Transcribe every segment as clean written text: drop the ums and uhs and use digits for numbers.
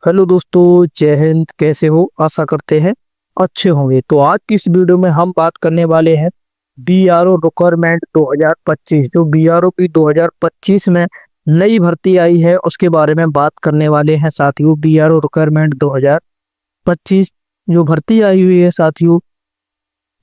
Hello दोस्तों, जय हिंद। कैसे हो? आशा करते हैं अच्छे होंगे। तो आज की इस वीडियो में हम बात करने वाले हैं बीआरओ रिक्वायरमेंट 2025। जो बीआरओ की 2025 में नई भर्ती आई है उसके बारे में बात करने वाले हैं साथियों। बीआरओ रिक्वायरमेंट 2025 जो भर्ती आई हुई है साथियों,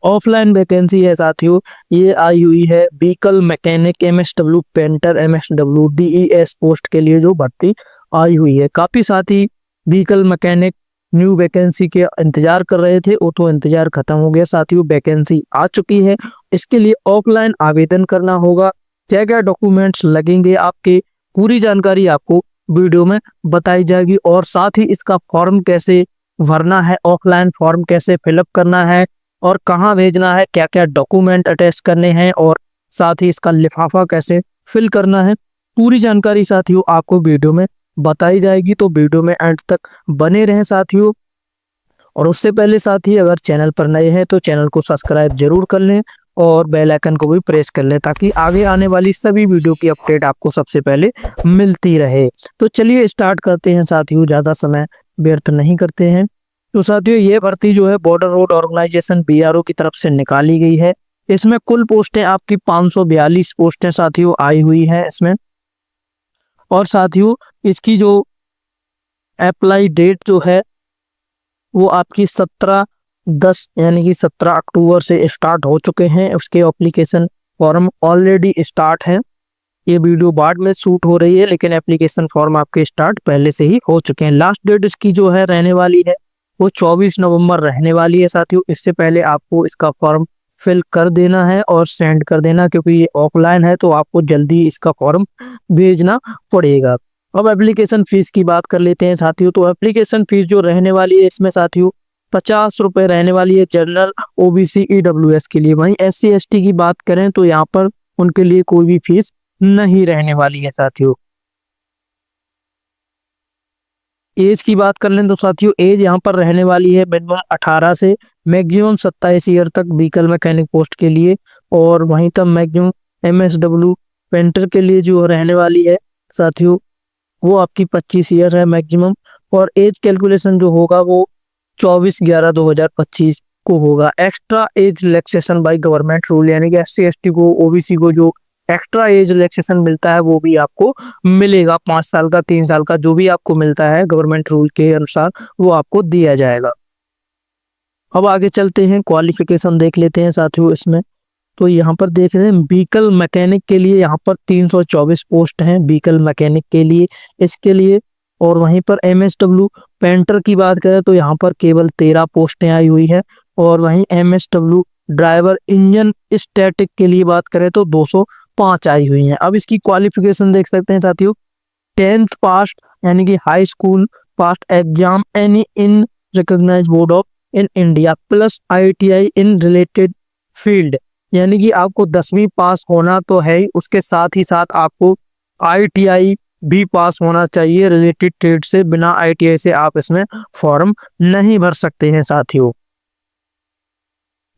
ऑफलाइन वैकेंसी है साथियों। ये आई हुई है vehicle mechanic, MSW painter, MSW DES post के लिए जो भर्ती आई हुई है। काफी साथी व्हीकल मैकेनिक न्यू वैकेंसी के इंतजार कर रहे थे, वो तो इंतजार खत्म हो गया साथियों, वैकेंसी आ चुकी है। इसके लिए ऑफलाइन आवेदन करना होगा। क्या क्या डॉक्यूमेंट्स लगेंगे आपके, पूरी जानकारी आपको वीडियो में बताई जाएगी। और साथ ही इसका फॉर्म कैसे भरना है, ऑफलाइन फॉर्म कैसे फिलअप करना है और कहाँ भेजना है, क्या क्या डॉक्यूमेंट अटैच करने हैं और साथ ही इसका लिफाफा कैसे फिल करना है, पूरी जानकारी साथियों आपको वीडियो में बताई जाएगी। तो वीडियो में एंड तक बने रहें साथियों। और उससे पहले साथी, अगर चैनल पर नए हैं तो चैनल को सब्सक्राइब जरूर कर लें और बेल आइकन को भी प्रेस कर लें ताकि आगे आने वाली सभी वीडियो की अपडेट आपको सबसे पहले मिलती रहे। तो चलिए स्टार्ट करते हैं साथियों, ज़्यादा समय व्यर्थ नहीं करते हैं। तो साथियों, ये भर्ती जो है बॉर्डर रोड ऑर्गेनाइजेशन बीआरओ की तरफ से निकाली गई है। इसमें कुल पोस्टें आपकी 542 पोस्टें साथियों आई हुई है इसमें। और साथियों, इसकी जो अप्लाई डेट जो है वो आपकी 17/10 यानी कि 17 अक्टूबर से स्टार्ट हो चुके हैं। उसके एप्लीकेशन फॉर्म ऑलरेडी स्टार्ट है। ये वीडियो बाद में शूट हो रही है लेकिन एप्लीकेशन फॉर्म आपके स्टार्ट पहले से ही हो चुके हैं। लास्ट डेट इसकी जो है रहने वाली है वो 24 नवंबर रहने वाली है साथियों। इससे पहले आपको इसका फॉर्म फिल कर देना है और सेंड कर देना, क्योंकि ये ऑफलाइन है तो आपको जल्दी इसका फॉर्म भेजना पड़ेगा। अब एप्लीकेशन फीस की बात कर लेते हैं साथियों। तो एप्लीकेशन फीस जो रहने वाली है इसमें साथियों 50 रुपये रहने वाली है जनरल, ओबीसी, ईडब्ल्यूएस के लिए। वहीं एससी एसटी की बात करें तो यहाँ पर उनके लिए कोई भी फीस नहीं रहने वाली है साथियों। एज की बात कर लें तो साथियों एज यहाँ पर रहने वाली है मिनिमम 18 से मैक्सिमम 27 ईयर तक व्हीकल मैकेनिक पोस्ट के लिए। और वहीं तक मैक्सिमम एमएसडब्ल्यू पेंटर के लिए जो रहने वाली है साथियों वो आपकी 25 ईयर है मैक्सिमम। और एज कैलकुलेशन जो होगा वो 24/11/2025 को होगा। Extra age relaxation by government rule, यानी कि एससी एसटी को, ओबीसी को जो एक्स्ट्रा एज रिलैक्सेशन मिलता है वो भी आपको मिलेगा। 5 साल का, 3 साल का, जो भी आपको मिलता है गवर्नमेंट रूल के अनुसार वो आपको दिया जाएगा। अब आगे चलते हैं, क्वालिफिकेशन देख लेते हैं साथियों इसमें। तो यहाँ पर देख रहे हैं व्हीकल मैकेनिक के लिए यहाँ पर 324 पोस्ट हैं व्हीकल मैकेनिक के लिए, इसके लिए। और वहीं पर एमएसडब्ल्यू पेंटर की बात करें तो यहाँ पर केवल 13 पोस्टें आई हुई है। और वहीं एमएसडब्ल्यू ड्राइवर इंजन स्टैटिक के लिए बात करें तो 205 आई हुई हैं। अब इसकी क्वालिफिकेशन देख सकते हैं साथियों, 10th पास यानी कि high school pass exam any in recognised board of in India plus ITI in related field, यानी कि आपको 10वीं पास होना तो है ही, उसके साथ ही साथ आपको आईटीआई भी पास होना चाहिए रिलेटेड ट्रेड से। बिना आईटीआई से आप इसमें फॉर्म नहीं भर सकते हैं साथियों।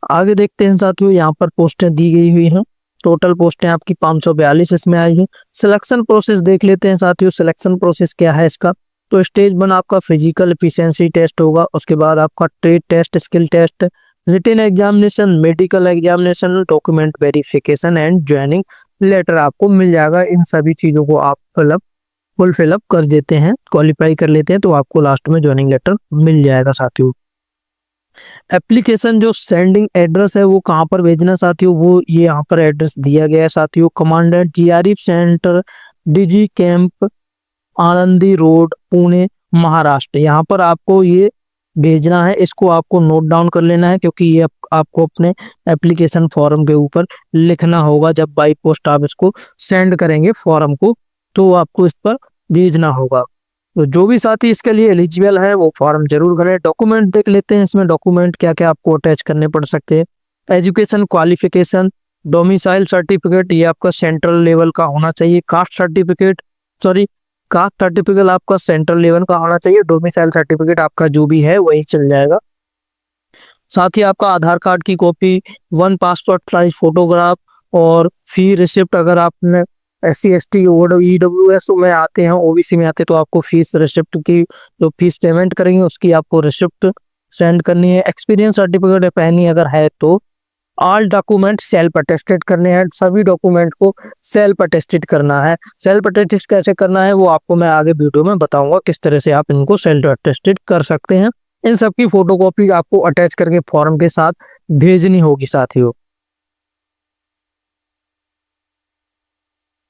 आगे देखते हैं साथियों, यहाँ पर पोस्टें दी गई हुई हैं। टोटल पोस्टें आपकी 542 इसमें आई हैं। सिलेक्शन प्रोसेस देख लेते हैं साथियों। सिलेक्शन प्रोसेस क्या है इसका, तो स्टेज 1 आपका फिजिकल एफिशिएंसी टेस्ट होगा, उसके बाद आपका trade test, skill test, written examination, medical examination, document verification and joining letter आपको मिल जाएगा। इन सभी चीज़ों को आप फुल फिलअप कर देते हैं, क्वालिफाई कर लेते हैं तो आपको लास्ट में ज्वाइनिंग लेटर मिल जाएगा साथियों। एप्लीकेशन जो सेंडिंग एड्रेस है वो कहाँ पर भेजना साथियों, वो ये यहाँ पर एड्रेस दिया गया है साथियों। Commandant GRE centre, DG camp, Anandi road, Pune, Maharashtra. यहाँ पर आपको ये भेजना है, इसको आपको नोट डाउन कर लेना है क्योंकि ये आपको अपने एप्लीकेशन फॉर्म के ऊपर लिखना होगा। जब बाई पोस्ट आप इसको सेंड करेंगे फॉर्म को तो आपको इस पर भेजना होगा। तो जो भी साथी इसके लिए एलिजिबल है वो फॉर्म जरूर भरें। डॉक्यूमेंट देख लेते हैं इसमें, डॉक्यूमेंट क्या क्या आपको अटैच करने पड़ सकते हैं। एजुकेशन क्वालिफिकेशन, डोमिसाइल सर्टिफिकेट, ये आपका सेंट्रल लेवल का होना चाहिए। Caste certificate, sorry, caste certificate आपका सेंट्रल लेवल का होना चाहिए। डोमिसाइल सर्टिफिकेट आपका जो भी है वही चल जाएगा। साथ ही आपका आधार कार्ड की कॉपी, 1 पासपोर्ट साइज फोटोग्राफ और फी रिसिप्ट अगर आपने SC ST EWS में आते हैं, OBC में आते हैं, तो आपको फीस रिसिप्ट की जो फीस पेमेंट करेंगे उसकी आपको रिसिप्ट सेंड करनी है। एक्सपीरियंस सर्टिफिकेट पैनी अगर है तो ऑल डॉक्यूमेंट सेल्फ अटेस्टेड करने हैं, सभी डॉक्यूमेंट को सेल्फ अटेस्टेड करना है। सेल्फ अटेस्टेड कैसे करना है वो आपको मैं आगे वीडियो में बताऊंगा, किस तरह से आप इनको सेल्फ अटेस्टेड कर सकते हैं। इन सब की फोटोकॉपी आपको अटैच करके फॉर्म के साथ भेजनी होगी साथियों।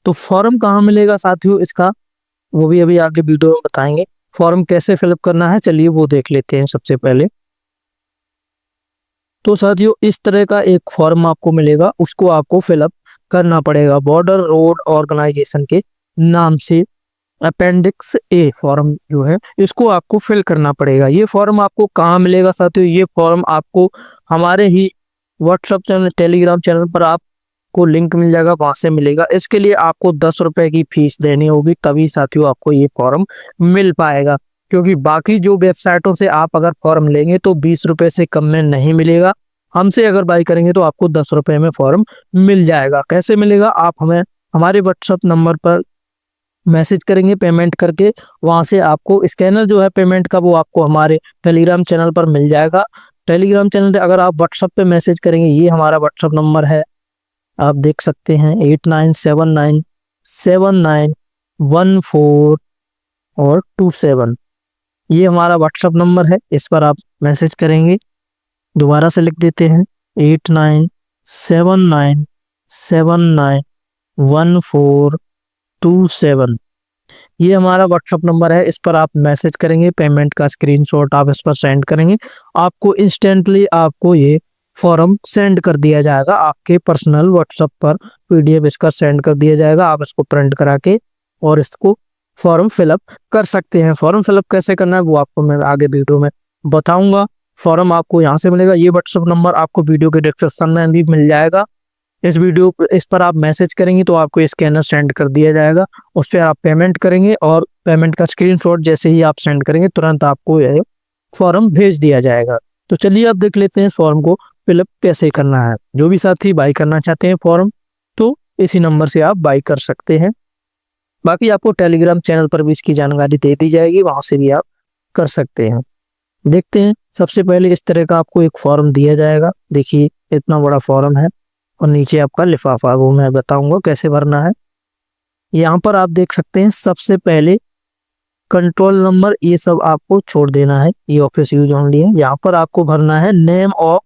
तो फॉर्म कहाँ मिलेगा साथियों इसका, वो भी अभी आगे वीडियो में बताएंगे। फॉर्म कैसे फिलअप करना है चलिए वो देख लेते हैं सबसे पहले। तो साथियों इस तरह का एक फॉर्म आपको मिलेगा, उसको आपको फिलअप करना पड़ेगा। बॉर्डर रोड ऑर्गेनाइजेशन के नाम से अपेंडिक्स ए फॉर्म जो है इसको आपको फिल करना पड़ेगा। ये फॉर्म आपको कहाँ मिलेगा साथियों, ये फॉर्म आपको हमारे ही व्हाट्सएप चैनल टेलीग्राम चैनल पर आपको लिंक मिल जाएगा, वहां से मिलेगा। इसके लिए आपको 10 रुपए की फीस देनी होगी, तभी साथियों आपको ये फॉर्म मिल पाएगा। क्योंकि बाकी जो वेबसाइटों से आप अगर फॉर्म लेंगे तो 20 रुपए से कम में नहीं मिलेगा। हमसे अगर बाई करेंगे तो आपको 10 रुपए में फॉर्म मिल जाएगा। कैसे मिलेगा, आप हमें हमारे व्हाट्सएप नंबर पर मैसेज करेंगे पेमेंट करके, वहां से आपको स्कैनर जो है पेमेंट का वो आपको हमारे टेलीग्राम चैनल पर मिल जाएगा। टेलीग्राम चैनल पे अगर आप व्हाट्सएप पे मैसेज करेंगे, ये हमारा व्हाट्सएप नंबर है, आप देख सकते हैं 89797914 ये हमारा व्हाट्सएप नंबर है। इस पर आप मैसेज करेंगे, दोबारा से लिख देते हैं 8979791427 ये हमारा व्हाट्सएप नंबर है। इस पर आप मैसेज करेंगे, पेमेंट का स्क्रीनशॉट आप इस पर सेंड करेंगे, आपको इंस्टेंटली आपको ये फॉर्म सेंड कर दिया जाएगा आपके पर्सनल व्हाट्सएप पर। PDF इसका सेंड कर दिया जाएगा, आप इसको प्रिंट करा के और इसको फॉर्म फिलअप कर सकते हैं। फॉर्म फिलअप कैसे करना है वो आपको मैं आगे वीडियो में बताऊंगा। फॉर्म आपको यहाँ से मिलेगा, ये व्हाट्सएप नंबर आपको वीडियो के डिस्क्रिप्शन में भी मिल जाएगा। इस पर आप मैसेज करेंगे तो आपको स्कैनर सेंड कर दिया जाएगा, उस पर आप पेमेंट करेंगे और पेमेंट का स्क्रीनशॉट जैसे ही आप सेंड करेंगे तुरंत आपको यह फॉर्म भेज दिया जाएगा। तो चलिए आप देख लेते हैं फॉर्म को फिलअप कैसे करना है। जो भी साथी बाई करना चाहते हैं फॉर्म तो इसी नंबर से आप बाई कर सकते हैं। बाकी आपको टेलीग्राम चैनल पर भी इसकी जानकारी दे दी जाएगी, वहां से भी आप कर सकते हैं। देखते हैं, सबसे पहले इस तरह का आपको एक फॉर्म दिया जाएगा। देखिए इतना बड़ा फॉर्म है और नीचे आपका लिफाफा, वो मैं बताऊंगा कैसे भरना है। यहाँ पर आप देख सकते हैं सबसे पहले कंट्रोल नंबर ये सब आपको छोड़ देना है, ये ऑफिस यूज ओनली है। यहाँ पर आपको भरना है नेम ऑफ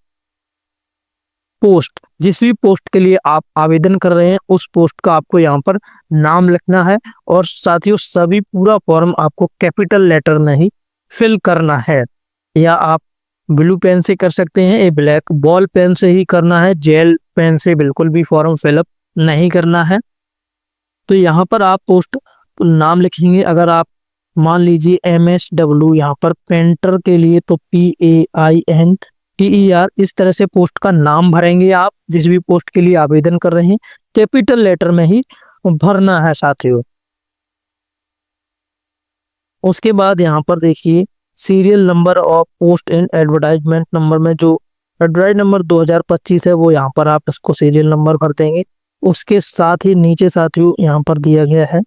पोस्ट, जिस भी पोस्ट के लिए आप आवेदन कर रहे हैं उस पोस्ट का आपको यहाँ पर नाम लिखना है। और साथियों सभी पूरा फॉर्म आपको कैपिटल लेटर में ही फिल करना है, या आप ब्लू पेन से कर सकते हैं, ये ब्लैक बॉल पेन से ही करना है, जेल पेन से बिल्कुल भी फॉर्म फिलअप नहीं करना है। तो यहाँ पर आप पोस्ट नाम लिखेंगे। अगर आप मान लीजिए MSW यहाँ पर पेंटर के लिए तो PAINTER इस तरह से पोस्ट का नाम भरेंगे। आप जिस भी पोस्ट के लिए आवेदन कर रहे हैं कैपिटल लेटर में ही भरना है साथियों। उसके बाद यहाँ पर देखिए serial number of post and advertisement number में जो एडवर्टाइज नंबर 2025 है वो यहाँ पर आप इसको सीरियल नंबर भर देंगे। उसके साथ ही नीचे साथियों यहाँ पर दिया गया है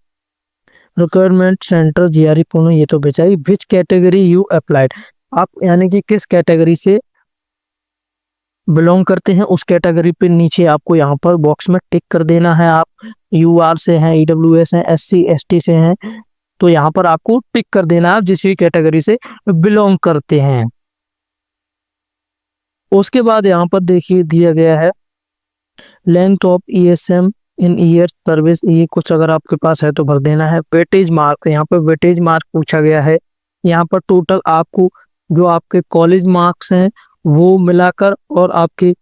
रिक्वायरमेंट सेंटर GRE पुणे, ये तो बेचारी विच कैटेगरी यू अप्लाइड, आप यानी कि किस कैटेगरी से बिलोंग करते हैं उस कैटेगरी पे नीचे आपको यहाँ पर बॉक्स में टिक कर देना है। आप UR से हैं, EWS हैं, SC ST से हैं, तो यहाँ पर आपको टिक कर देना है जिस भी कैटेगरी से बिलोंग करते हैं। उसके बाद यहाँ पर देखिए दिया गया है length of ESM in year service, ये कुछ अगर आपके पास है तो भर देना है। वेटेज मार्क, यहाँ पर वेटेज मार्क पूछा गया है। यहाँ पर टोटल आपको जो आपके कॉलेज मार्क्स हैं वो मिलाकर और आपके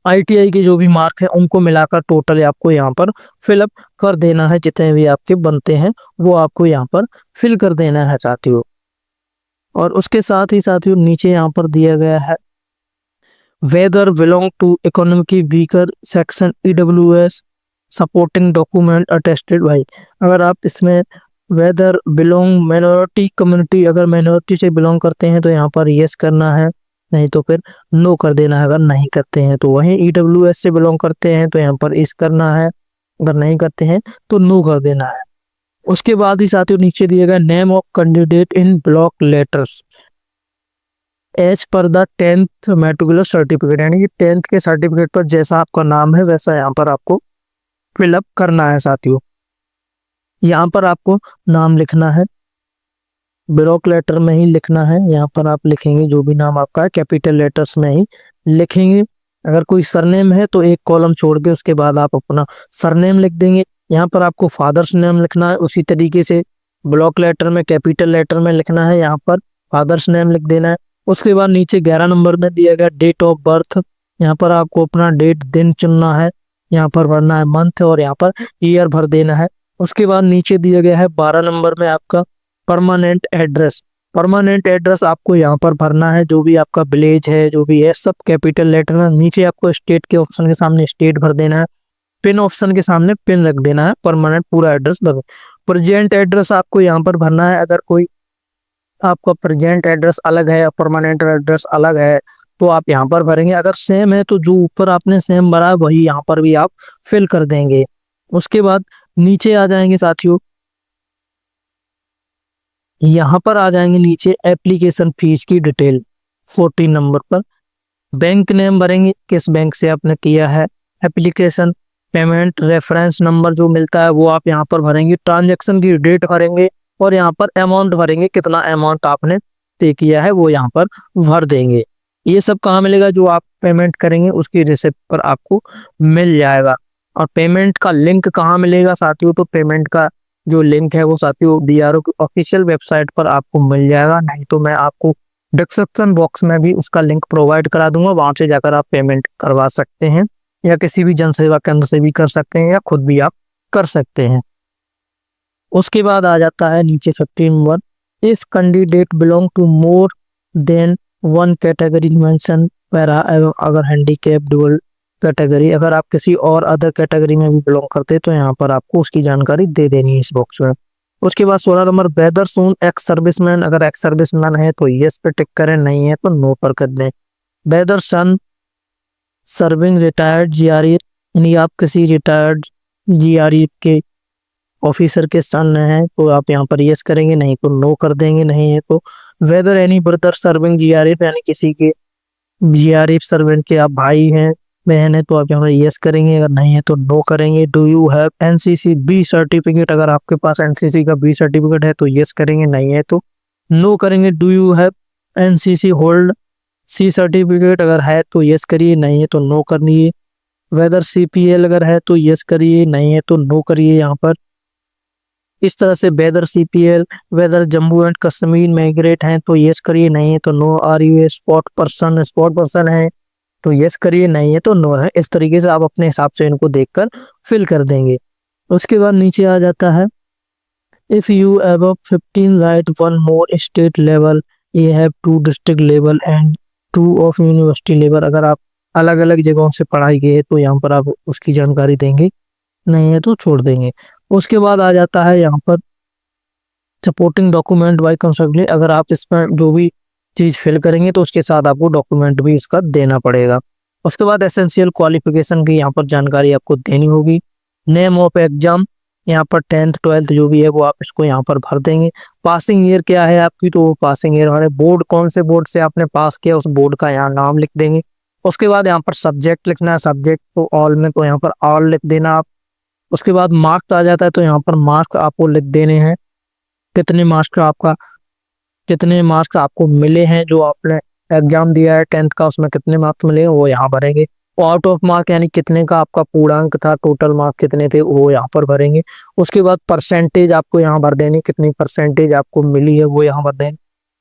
ITI के जो भी मार्क हैं उनको मिलाकर टोटल आपको यहाँ पर फिलअप कर देना है। जितने भी आपके बनते हैं वो आपको यहाँ पर फिल कर देना है साथियों। और उसके साथ ही साथियों नीचे यहाँ पर दिया गया है whether belong to economic weaker section EWS supporting document attested by, अगर आप इसमें वेदर बिलोंग माइनॉरिटी कम्युनिटी, अगर माइनॉरिटी से बिलोंग करते हैं तो यहाँ पर यस करना है, नहीं तो फिर नो कर देना है। अगर नहीं करते हैं तो वहीं EWS से बिलोंग करते हैं तो यहाँ पर इस करना है। अगर नहीं करते हैं तो नो कर देना है। उसके बाद ही साथियों नीचे दिया गया name of candidate in block letters as per the 10th matricular certificate, यानी कि 10th के सर्टिफिकेट पर जैसा आपका नाम है वैसा यहाँ पर आपको फिलअप करना है साथियों। यहाँ पर आपको नाम लिखना है, ब्लॉक लेटर में ही लिखना है। यहाँ पर आप लिखेंगे जो भी नाम आपका है कैपिटल लेटर्स में ही लिखेंगे। अगर कोई सरनेम है तो एक कॉलम छोड़ के उसके बाद आप अपना सरनेम लिख देंगे। यहाँ पर आपको फादर्स नेम लिखना है, उसी तरीके से ब्लॉक लेटर में कैपिटल लेटर में लिखना है, यहाँ पर फादर्स नेम लिख देना है। उसके बाद नीचे 11 नंबर में दिया गया डेट ऑफ बर्थ, यहाँ पर आपको अपना डेट दिन चुनना है, यहाँ पर भरना है मंथ और यहाँ पर ईयर भर देना है। उसके बाद नीचे दिया गया है 12 नंबर में आपका परमानेंट एड्रेस। परमानेंट एड्रेस आपको यहाँ पर भरना है, जो भी आपका विलेज है जो भी है सब कैपिटल लेटर में। नीचे आपको स्टेट के ऑप्शन के सामने स्टेट भर देना है, पिन ऑप्शन के सामने पिन रख देना है, परमानेंट पूरा एड्रेस भर। प्रेजेंट एड्रेस आपको यहाँ पर भरना है। अगर कोई आपका प्रेजेंट एड्रेस अलग है या परमानेंट एड्रेस अलग है तो आप यहाँ पर भरेंगे। अगर सेम है तो जो ऊपर आपने सेम भरा है वही यहाँ पर भी आप फिल कर देंगे। उसके बाद नीचे आ जाएंगे साथियों, यहाँ पर आ जाएंगे नीचे एप्लीकेशन फीस की डिटेल 14 नंबर पर। बैंक नेम भरेंगे, किस बैंक से आपने किया है एप्लीकेशन। पेमेंट रेफरेंस नंबर जो मिलता है वो आप यहाँ पर भरेंगे। ट्रांजैक्शन की डेट भरेंगे और यहाँ पर अमाउंट भरेंगे, कितना अमाउंट आपने पे किया है वो यहाँ पर भर देंगे। ये सब कहाँ मिलेगा, जो आप पेमेंट करेंगे उसकी रिसिप्ट पर आपको मिल जाएगा। और पेमेंट का लिंक कहाँ मिलेगा साथियों, तो पेमेंट का जो लिंक है वो साथियों बीआरओ की ऑफिशियल वेबसाइट पर आपको मिल जाएगा, नहीं तो मैं आपको डिस्क्रिप्शन बॉक्स में भी उसका लिंक प्रोवाइड करा दूंगा, वहां से जाकर आप पेमेंट करवा सकते हैं या किसी भी जन सेवा केंद्र से भी कर सकते हैं या खुद भी आप कर सकते हैं। उसके बाद आ जाता है नीचे 15 नंबर, if candidate belong to more than one category mention para, एवं अगर हैंडीकैप डुअल कैटेगरी, अगर आप किसी और अदर कैटेगरी में भी बिलोंग करते हैं तो यहाँ पर आपको उसकी जानकारी दे देनी है इस बॉक्स में। उसके बाद 16 नंबर, वेदर सून एक्स सर्विसमैन, अगर एक्स सर्विसमैन है तो यस पे टिक करें, नहीं है तो नो पर कर दें। वेदर सन सर्विंग रिटायर्ड जीआरई, यानी आप किसी रिटायर्ड जीआरई के ऑफिसर के सन हैं तो आप यहाँ पर यस करेंगे, नहीं तो नो कर देंगे, नहीं है तो। Whether any brother serving GRE, यानी किसी के जीआरई सर्वेंट के आप भाई हैं बहन है तो आप यहाँ पर यस करेंगे, अगर नहीं है तो नो करेंगे। Do you have NCC B certificate, अगर आपके पास एनसीसी का बी सर्टिफिकेट है तो यस करेंगे, नहीं है तो नो करेंगे। Do you have NCC hold C certificate, अगर है तो यस करिए, नहीं है तो नो करिए। वेदर सीपीएल अगर है तो यस करिए, नहीं है तो नो करिए यहाँ पर। इस तरह से whether CPL, whether Jammu and Kashmir migrate हैं तो यस करिए, नहीं है तो no. Are you a sport person, sport person है तो यस करिए, नहीं है तो नो है। इस तरीके से आप अपने हिसाब से इनको देखकर फिल कर देंगे। उसके बाद नीचे आ जाता है, if you above 15 right one more state level, ये have 2 district level and 2 of university level, अगर आप अलग अलग जगहों से पढ़ाई की है तो यहाँ पर आप उसकी जानकारी देंगे, नहीं है तो छोड़ देंगे। उसके बाद आ जाता है यहाँ पर सपोर्टिंग डॉक्यूमेंट बाय कंसल्टेंट, अगर आप इसमें जो भी चीज फिल करेंगे तो उसके साथ आपको डॉक्यूमेंट भी इसका देना पड़ेगा। उसके बाद एसेंशियल क्वालिफिकेशन की यहाँ पर जानकारी आपको देनी होगी। नेम ऑफ एग्जाम, यहाँ पर 10th 12th जो भी है वो आप इसको यहाँ पर भर देंगे। पासिंग ईयर क्या है आपकी, तो वो पासिंग ईयर हमारे बोर्ड, कौन से बोर्ड से आपने पास किया उस बोर्ड का यहाँ नाम लिख देंगे। उसके बाद यहाँ पर सब्जेक्ट लिखना है, सब्जेक्ट तो ऑल में तो यहाँ पर ऑल लिख देना आप। उसके बाद मार्क्स आ जाता है तो यहाँ पर मार्क्स आपको लिख देने हैं, कितने मार्क्स का आपका, कितने मार्क्स आपको मिले हैं जो आपने एग्जाम दिया है 10th का, उसमें कितने मार्क्स मिले वो यहाँ भरेंगे। आउट ऑफ मार्क यानी कितने का आपका पूर्णांक था, टोटल मार्क कितने थे वो यहाँ पर भरेंगे। उसके बाद परसेंटेज आपको यहाँ भर देनी, कितनी परसेंटेज आपको मिली है वो यहाँ भर देंगे।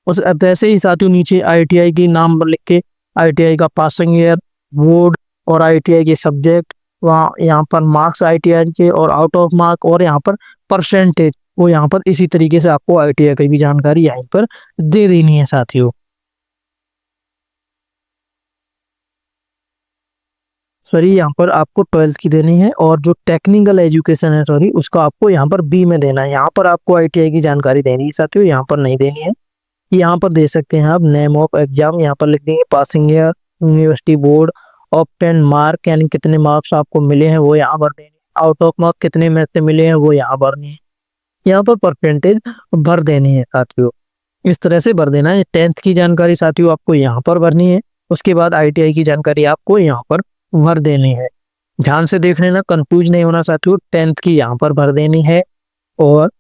उस वैसे ही साथियों नीचे आईटीआई की नाम लिख के आईटीआई का पासिंग ईयर, बोर्ड और आईटीआई के सब्जेक्ट, वहाँ यहाँ पर मार्क्स आईटीआई के और आउट ऑफ मार्क और यहाँ पर परसेंटेज, वो यहाँ पर इसी तरीके से आपको आईटीआई की भी जानकारी यहीं पर दे देनी है साथियों। सॉरी यहाँ पर आपको 12th की देनी है और जो टेक्निकल एजुकेशन है सॉरी उसका आपको यहाँ पर बी में देना है। यहाँ पर आपको आईटीआई की जानकारी देनी है साथियों, यहाँ पर नहीं देनी है। यहाँ पर दे सकते हैं आप नेम ऑफ एग्जाम, यहाँ पर लिख देंगे passing year, university board, obtain mark यानी कितने मार्क्स आपको मिले हैं वो यहाँ पर देंगे। आउट ऑफ मार्क कितने में से मिले हैं वो यहाँ भरनी है। यहाँ पर परसेंटेज भर देनी है साथियों, इस तरह से भर देना है। 10th की जानकारी साथियों आपको यहाँ पर भरनी है, उसके बाद ITI की जानकारी आपको यहाँ पर भर देनी है। ध्यान से देख लेना, कंफ्यूज नहीं होना साथियों। 10th की यहाँ पर भर देनी है और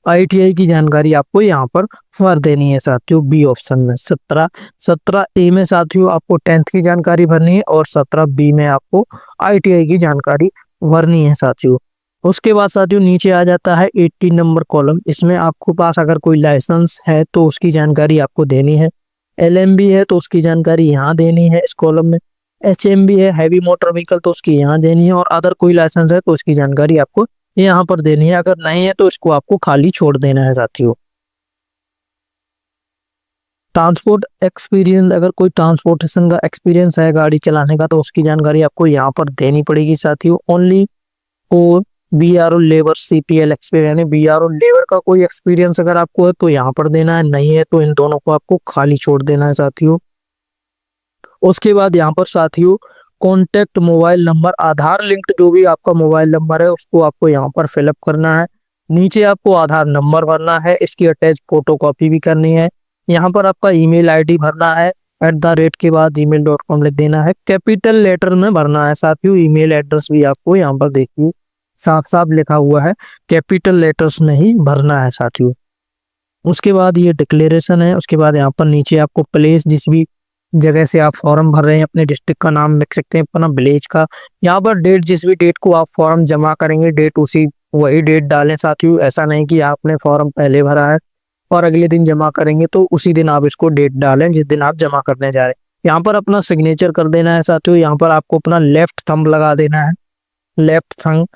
ITI की जानकारी आपको यहाँ पर भर देनी है साथियों। बी ऑप्शन में 17A में साथियों आपको 10th की जानकारी भरनी है और 17B में आपको ITI की जानकारी भरनी है साथियों। उसके बाद साथियों नीचे आ जाता है 18 नंबर कॉलम। इसमें आपको पास अगर कोई लाइसेंस है तो उसकी जानकारी आपको देनी है। LMB है तो उसकी जानकारी यहाँ देनी है इस कॉलम में। HMB है हैवी मोटर व्हीकल तो उसकी यहाँ देनी है, और अदर कोई लाइसेंस है तो उसकी जानकारी आपको यहाँ पर देनी है। अगर नहीं है तो इसको आपको खाली छोड़ देना है साथियों। ट्रांसपोर्ट एक्सपीरियंस, अगर कोई ट्रांसपोर्टेशन का एक्सपीरियंस है गाड़ी चलाने का तो उसकी जानकारी आपको यहाँ पर देनी पड़ेगी साथियों। ओनली और BRO लेबर CPL एक्सपीरियंस, यानी BRO लेबर का कोई एक्सपीरियंस अगर आपको है तो यहाँ पर देना है, नहीं है तो इन दोनों को आपको खाली छोड़ देना है साथियों। उसके बाद यहाँ पर साथियों कॉन्टेक्ट मोबाइल नंबर, आधार लिंक्ड जो भी आपका मोबाइल नंबर है उसको आपको यहाँ पर फिलअप करना है। नीचे आपको आधार नंबर भरना है, इसकी अटैच फोटो कॉपी भी करनी है। यहाँ पर आपका ईमेल ID भरना है, @ के बाद gmail.com लिख देना है। कैपिटल लेटर में भरना है साथियों। ईमेल एड्रेस भी आपको यहाँ पर देखिए साफ साफ लिखा हुआ है, कैपिटल लेटर्स में ही भरना है साथियों। उसके बाद ये डिक्लेरेशन है। उसके बाद यहाँ पर नीचे आपको प्लेस, जिस भी जगह से आप फॉर्म भर रहे हैं, अपने डिस्ट्रिक्ट का नाम लिख सकते हैं, अपना विलेज का। यहाँ पर डेट, जिस भी डेट को आप फॉर्म जमा करेंगे डेट उसी वही डेट डालें साथियों। ऐसा नहीं कि आपने फॉर्म पहले भरा है और अगले दिन जमा करेंगे, तो उसी दिन आप इसको डेट डालें जिस दिन आप जमा करने जा रहे हैं। यहाँ पर अपना सिग्नेचर कर देना है साथियों। यहाँ पर आपको अपना लेफ्ट थंब लगा देना है, लेफ्ट थंब,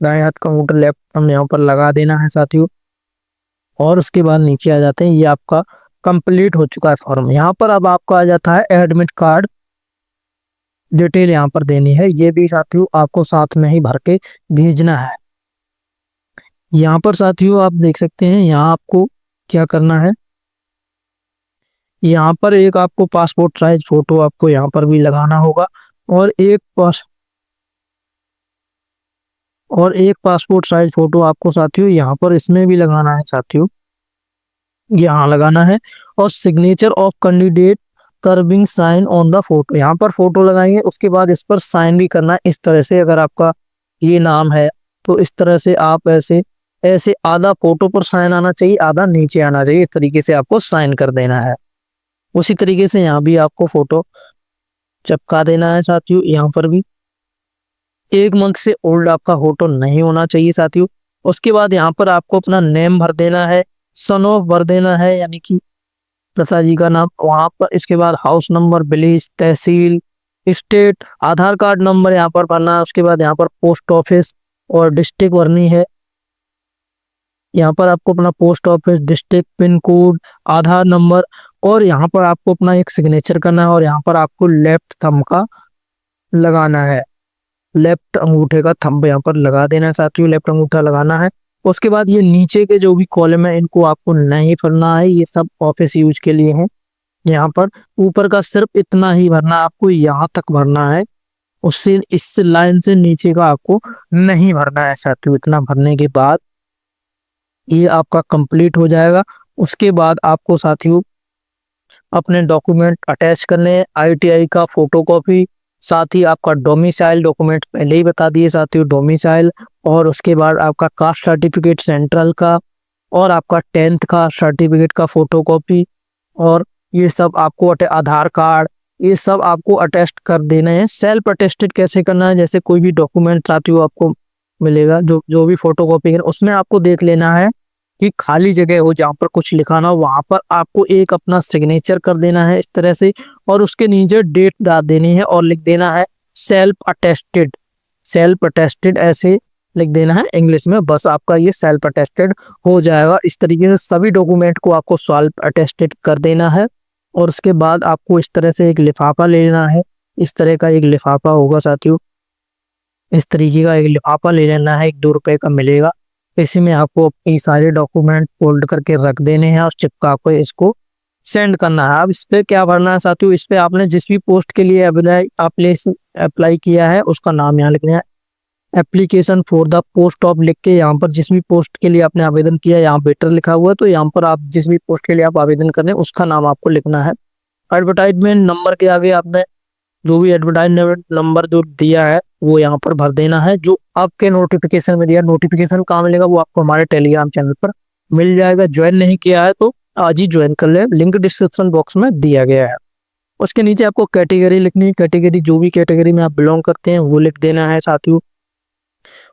दाएं हाथ का अंगूठा लेफ्ट थंब यहाँ पर लगा देना है साथियों। और उसके बाद नीचे आ जाते हैं, ये आपका कंप्लीट हो चुका है फॉर्म। यहाँ पर अब आपका आ जाता है एडमिट कार्ड डिटेल यहाँ पर देनी है, ये भी साथियों आपको साथ में ही भर के भेजना है। यहाँ पर साथियों आप देख सकते हैं, यहाँ आपको क्या करना है, यहाँ पर एक आपको पासपोर्ट साइज फोटो आपको यहाँ पर भी लगाना होगा, और एक पासपोर्ट साइज फोटो आपको साथियों यहाँ पर इसमें भी लगाना है साथियों, यहाँ लगाना है। और signature of candidate curving sign on the photo, यहाँ पर फोटो लगाएंगे, उसके बाद इस पर साइन भी करना है इस तरह से। अगर आपका ये नाम है तो इस तरह से आप ऐसे ऐसे आधा फोटो पर साइन आना चाहिए, आधा नीचे आना चाहिए, इस तरीके से आपको साइन कर देना है। उसी तरीके से यहाँ भी आपको फोटो चिपका देना है साथियों। यहाँ पर भी 1 मंथ से ओल्ड आपका फोटो नहीं होना चाहिए साथियों। उसके बाद यहाँ पर आपको अपना नेम भर देना है, सन ऑफ भर देना है, यानी कि पिताजी का नाम वहाँ पर। इसके बाद हाउस नंबर, विलेज, तहसील, स्टेट, आधार कार्ड नंबर यहाँ पर भरना है। उसके बाद यहाँ पर पोस्ट ऑफिस और डिस्ट्रिक्ट भरनी है। यहाँ पर आपको अपना post office, district, pin code, Aadhaar number, और यहाँ पर आपको अपना एक सिग्नेचर करना है। और यहाँ पर आपको लेफ्ट थंब का लगाना है, लेफ्ट अंगूठे का थंब यहाँ पर लगा देना है साथियों, लेफ्ट अंगूठा लगाना है। उसके बाद ये नीचे के जो भी कॉलम है इनको आपको नहीं भरना है, ये सब ऑफिस यूज के लिए हैं। यहाँ पर ऊपर का सिर्फ इतना ही भरना है, आपको यहाँ तक भरना है, उससे इस लाइन से नीचे का आपको नहीं भरना है साथियों। इतना भरने के बाद ये आपका कंप्लीट हो जाएगा। उसके बाद आपको साथियों अपने डॉक्यूमेंट अटैच करने हैं, ITI का फोटोकॉपी, साथ ही आपका डोमिसाइल डॉक्यूमेंट पहले ही बता दिए साथियों, डोमिसाइल, और उसके बाद आपका कास्ट सर्टिफिकेट सेंट्रल का, और आपका 10th का सर्टिफिकेट का फोटोकॉपी, और ये सब आपको आधार कार्ड, ये सब आपको अटेस्ट कर देना है। सेल्फ अटेस्टेड कैसे करना है, जैसे कोई भी डॉक्यूमेंट साथियों आपको मिलेगा, जो भी फोटोकॉपी है, उसमें आपको देख लेना है कि खाली जगह हो जहाँ पर कुछ लिखा ना हो, वहां पर आपको एक अपना सिग्नेचर कर देना है इस तरह से, और उसके नीचे डेट डाल देनी है और लिख देना है सेल्फ अटेस्टेड। सेल्फ अटेस्टेड ऐसे लिख देना है इंग्लिश में, बस आपका ये सेल्फ अटेस्टेड हो जाएगा। इस तरीके से सभी डॉक्यूमेंट को आपको सेल्फ अटेस्टेड कर देना है। और उसके बाद आपको इस तरह से एक लिफाफा लेना है, इस तरह का एक लिफाफा होगा साथियों, इस तरीके का एक लिफाफा ले लेना है, 1-2 रुपए का मिलेगा। इसी में आपको ये सारे डॉक्यूमेंट फोल्ड करके रख देने हैं और चिपका को इसको सेंड करना है। अब इस पे क्या भरना है साथियों, इस पे आपने जिस भी पोस्ट के लिए अप्लाई किया है उसका नाम यहाँ लिखना है। Application for the post of लिख के यहाँ पर जिस भी पोस्ट के लिए आपने आवेदन किया यहाँ बेटर लिखा हुआ है, तो यहाँ पर आप जिस भी पोस्ट के लिए आप आवेदन कर रहे हैं उसका नाम आपको लिखना है। एडवर्टाइजमेंट नंबर के आगे आपने जो भी एडवर्टाइजमेंट नंबर जो दिया है वो यहाँ पर भर देना है। जो आपके नोटिफिकेशन में दिया, नोटिफिकेशन कहाँ मिलेगा वो आपको हमारे टेलीग्राम चैनल पर मिल जाएगा। ज्वाइन नहीं किया है तो आज ही ज्वाइन कर ले, लिंक डिस्क्रिप्शन बॉक्स में दिया गया है। उसके नीचे आपको कैटेगरी लिखनी है, कैटेगरी जो भी कैटेगरी में आप बिलोंग करते हैं वो लिख देना है साथियों।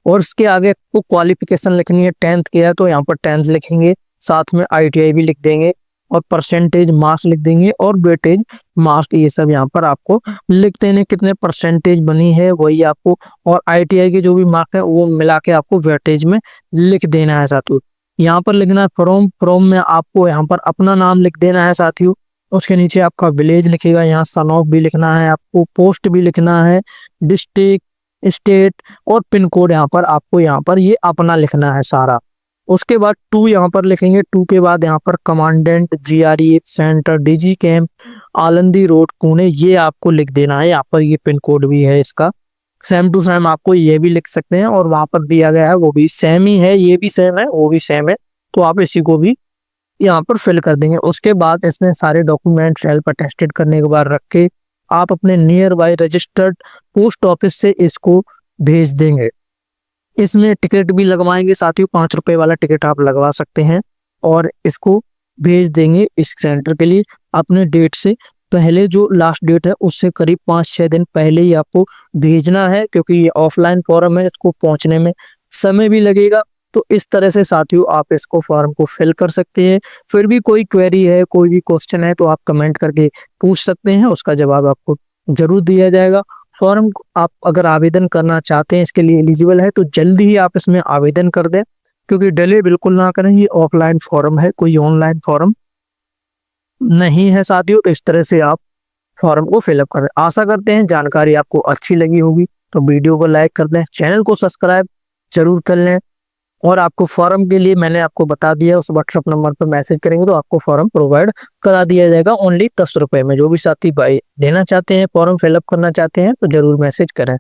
और उसके आगे आपको क्वालिफिकेशन लिखनी है, 10th किया है तो यहाँ पर 10th लिखेंगे, साथ में ITI भी लिख देंगे और परसेंटेज मार्क्स लिख देंगे और वेटेज मार्क्स, ये सब यहाँ पर आपको लिख देने कितने परसेंटेज बनी है वही आपको, और ITI के जो भी मार्क्स है वो मिला के आपको वेटेज में लिख देना है साथियों। यहाँ पर लिखना है फ्रॉम में आपको यहाँ पर अपना नाम लिख देना है साथियों। उसके नीचे आपका विलेज लिखेगा, यहाँ सन ऑफ भी लिखना है आपको, पोस्ट भी लिखना है, डिस्ट्रिक्ट, स्टेट और पिन कोड यहाँ पर आपको यहाँ पर ये अपना लिखना है सारा। उसके बाद 2 यहाँ पर लिखेंगे, 2 के बाद यहाँ पर commandant GRE centre DG camp Alandi road Pune, ये आपको लिख देना है। यहाँ पर ये पिन कोड भी है इसका, सेम टू सेम आपको ये भी लिख सकते हैं और वहां पर दिया गया है वो भी सेम ही है, ये भी सेम है वो भी सेम है, तो आप इसी को भी यहाँ पर फिल कर देंगे। उसके बाद इसमें सारे डॉक्यूमेंट सेल्फ अटेस्टेड करने के बाद रख के आप अपने near by registered post office से इसको भेज देंगे। इसमें टिकट भी लगवाएंगे साथियों, 5 रुपए वाला टिकट आप लगवा सकते हैं और इसको भेज देंगे इस सेंटर के लिए अपने डेट से पहले। जो लास्ट डेट है उससे करीब 5-6 दिन पहले ही आपको भेजना है, क्योंकि ये ऑफलाइन फॉर्म है, इसको पहुंचने में समय भी लगेगा। तो इस तरह से साथियों आप इसको फॉर्म को फिल कर सकते हैं। फिर भी कोई क्वेरी है, कोई भी क्वेश्चन है तो आप कमेंट करके पूछ सकते हैं, उसका जवाब आपको जरूर दिया जाएगा। फॉर्म आप अगर आवेदन करना चाहते हैं, इसके लिए एलिजिबल है तो जल्दी ही आप इसमें आवेदन कर दें, क्योंकि डिले बिल्कुल ना करें। ये ऑफलाइन फॉर्म है, कोई ऑनलाइन फॉर्म नहीं है साथियों। तो इस तरह से आप फॉर्म को फिलअप करें। आशा करते हैं जानकारी आपको अच्छी लगी होगी, तो वीडियो को लाइक कर दें, चैनल को सब्सक्राइब जरूर कर लें। और आपको फॉर्म के लिए मैंने आपको बता दिया, उस व्हाट्सएप नंबर पर मैसेज करेंगे तो आपको फॉर्म प्रोवाइड करा दिया जाएगा ओनली 10 रुपए में। जो भी साथी भाई लेना चाहते हैं, फॉर्म फिलअप करना चाहते हैं तो जरूर मैसेज करें।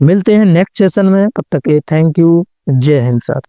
मिलते हैं नेक्स्ट सेशन में, तब तक के लिए थैंक यू, जय हिंद सर।